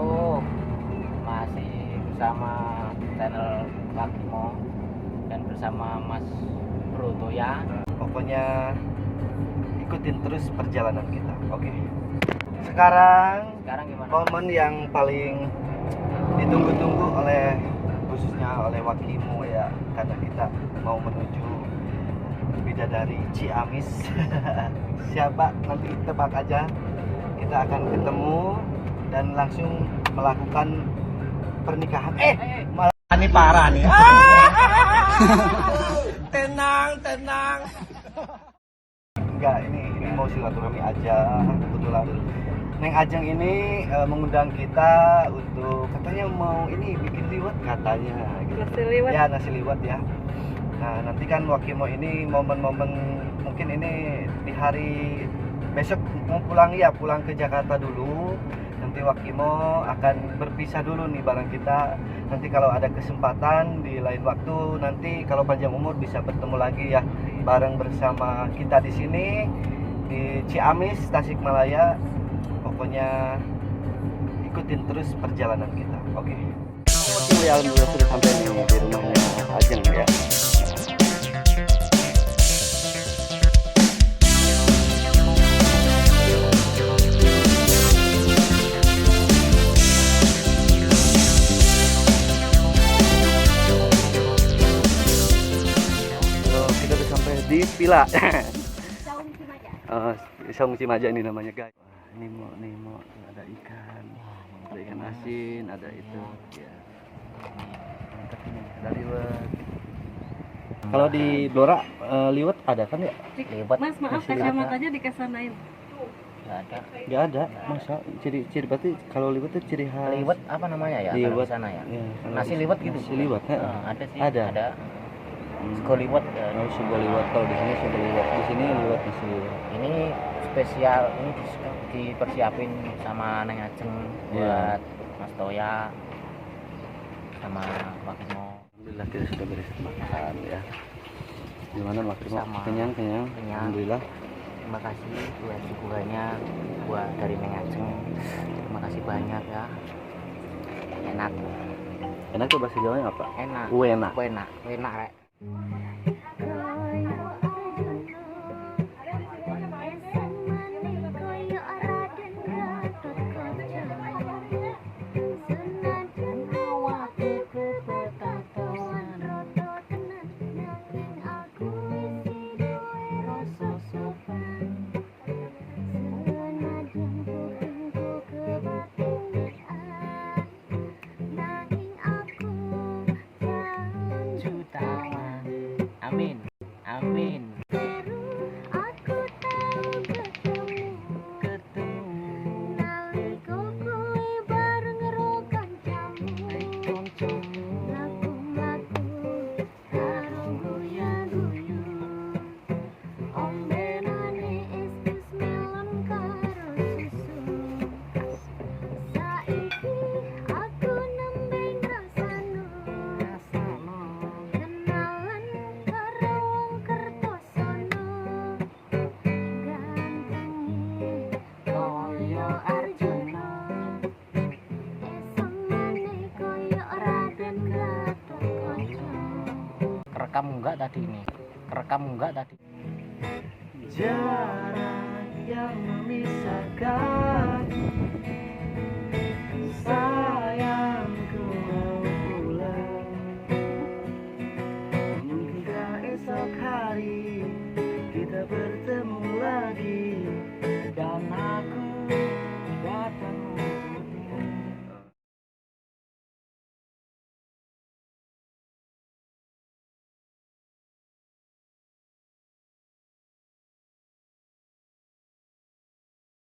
wabarakatuh. Masih bersama channel Wakimo dan bersama Mas Broto ya. Pokoknya ikutin terus perjalanan kita. Oke. Sekarang Gimana? momen yang paling ditunggu-tunggu oleh khususnya oleh Wakimo ya, karena kita mau menuju Bidadari Ciamis. Siapa nanti tebak aja. Kita akan ketemu dan langsung melakukan pernikahan. Ini parah nih. Tenang. Enggak, ini mau silaturahmi aja. Kebetulan Neng Ajeng ini mengundang kita untuk katanya mau ini bikin liwet katanya gitu. Nasi liwet. Ya, nasi liwet ya. Nah, nanti kan Wakimo ini momen-momen mungkin ini di hari besok mau pulang ke Jakarta dulu. Nanti Wakimo akan berpisah dulu nih bareng kita. Nanti kalau ada kesempatan di lain waktu, nanti kalau panjang umur bisa bertemu lagi ya bareng bersama kita di sini di Ciamis, Tasikmalaya. Pokoknya ikutin terus perjalanan kita. Oke. Ya, alhamdulillah sudah sampai nih di rumahnya Ajeng ya. Kita udah sampai di Villa Saung Cimaja ini namanya guys. Ini mau ada ikan asin, ada itu ya. Mantap ini, ada liwet. Kalau di Blora liwet ada kan ya? Liwet. Mas, maaf kacamatanya dikesanain. Nggak ada. Masa ciri berarti kalau liwet itu ciri khas. Liwet apa namanya ya? Kalau Liwet di sana ya. Ya, Nasi liwet gitu. Nasi liwet. Ada sih. Ada. Sego liwet. Oh, sego liwet. Kalau di sini sego liwet. Di sini liwet nasi liwet. Ini spesial, ini dipersiapin sama Neng Ajeng buat Mas Toya sama Wakimo. Alhamdulillah kita sudah beres makan ya. Gimana Wakimo? Sama. Kenyang. Alhamdulillah. Terima kasih buat suguhannya buat dari Neng Ajeng. Terima kasih banyak ya. Enak Tuh bahasa Jawanya apa? enak enak rek. Amin. Kerekam enggak tadi? Jarak yang memisahkan, sayangku pulang hingga esok hari.